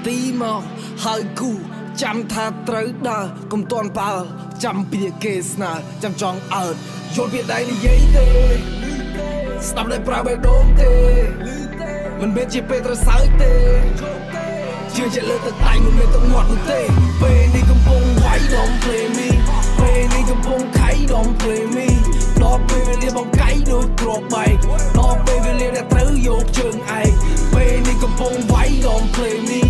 ទីមកហើយគូចាំថាត្រូវដើរកុំតន់បើចាំពីគេស្នើចាំចង់អើតយល់ពីដៃនិយាយទេស្ដាប់តែប្រើបេះដូងទេមិនមែនជាពេលត្រូវសើចទេជឿជាលើទឹកដៃមិនមែនទឹកមាត់នោះទេពេលនេះកំពុងវាយ Don't play me ពេលនេះកំពុងខៃ Don't play me ដល់ពេលវេលាបងកៃដូចគ្រាប់បែកដល់ពេលវេលាដែលត្រូវយកជើងឯងពេលនេះកំពុងវាយ Don't play me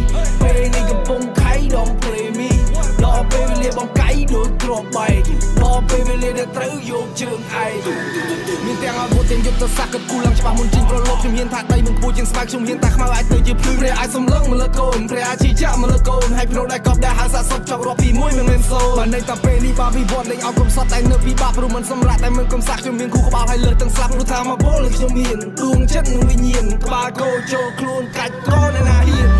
ពេលនេះកំពុងខៃ Don't play me ដល់ពេលវេលាបងកៃដូចគ្រាប់បែកដល់ពេលវេលាដែលត្រូវយកជើងឯងមានទាំងអាវុធទាំងយុទ្ធសាស្ត្រគិតគូរឡើងច្បាស់មុនចេញប្រឡូកខ្ញុំហ៊ានថាដៃមិនខ្ពស់ជាងស្បែកខ្ញុំហ៊ានថាខ្មៅអាចទៅជាភ្លឺព្រះអាចសំឡឹងមកលើកូនព្រះអាចជីចាក់មកលើកូនហើយប្រោដែលកប់ដែលហៅសាសពចប់រាប់ពី1មិនមែនសូបានន័យថាពេលនេះបាវិវត្តលេងអោបកំសត់តែនៅពិបាកព្រោះមិនសម្រាប់តែមិនកំសាក់ខ្ញុំមានគូក្បាលហើយលើទាំងស្លាប់ព្រោះថាមកពលខ្ញុំមានដួងចិត្តនិងវិញ្ញាណក្បាលគោចូលខ្លួនកាច់កនណាហ៊ាន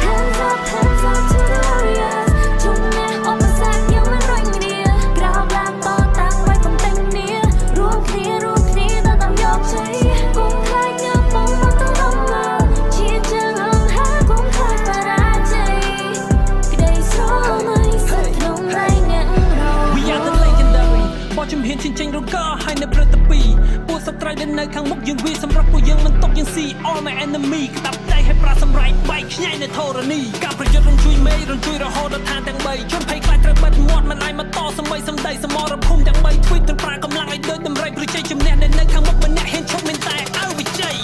Hands up to the warriors ជុំនេះអបសាទយើងមិនរញរាក្រោបឡានតតាំងໄว้កុំតែងគ្នារួមគ្នាទៅតាមយកជ័យគុំខ្លាចញើបងមកទៅដល់មកជាចឹងហងហាគុំខ្លាចបរាជ័យក្តីស្រមៃសិតក្នុងដៃអ្នករង We are the legendary បោះជំហានជិញ្ចេញរកហើយនៅព្រឹត្តពីពួកសត្រូវដែលនៅខាងមុខយើងវាសម្រាប់ពួកយើងមិនຕົកយើងស៊ី All my enemy ក្តាប់ដៃឲ្យប្រាសម្រែកបែកខ្ញាយនៅធរណីការប្រយុទ្ធរំជួយមេរំជួយរហូតដល់ឋានទាំង3ជនភ័យខ្លាចត្រូវបាត់មាត់មិនអាចមកតសម័យសំដីសមរភូមិទាំង3 Tweet ទាំងប្រាកម្លាំងឲ្យដូចដំរីប្រជាជំនះដែលនៅខាងមុខម្នាក់ហ៊ានឈប់មានតែឲ្យវិជ័យ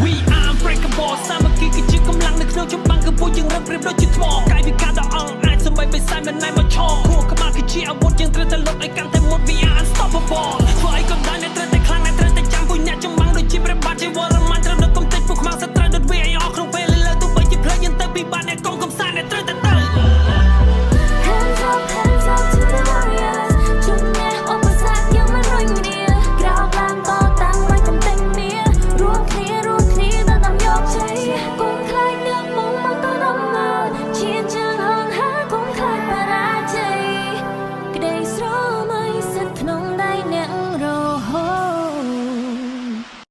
We are unbreakable សាមគ្គីគឺជាកម្លាំងនៅក្នុងចម្បាំងគឺពួកយើងរឹងប្រៀបដូចជាថ្មកាយវិការដ៏អង្អាចសម័យបិសាចមិនណែមកឈរខួរក្បាលគឺជាអាវុធយើងត្រូវតែលុបឲ្យកាន់តែមុត We are unstoppable ធ្វើអីក៏ដោយអ្នកត្រូវតែខ្លាំងអ្នកត្រូវតែចាំពុញអ្នកចម្បាំងដូចជាព្រះបាទជាវរ្ម័នត្រូវដឹកកំទេចពួកខ្មាំងសត្រូវដូចវាឲ្យអស់ក្នុងពេលលើទោះបីជាផ្លេចយើងទៅពីបាត់អ្នកកុំកំសាន្តអ្នកត្រូវតែ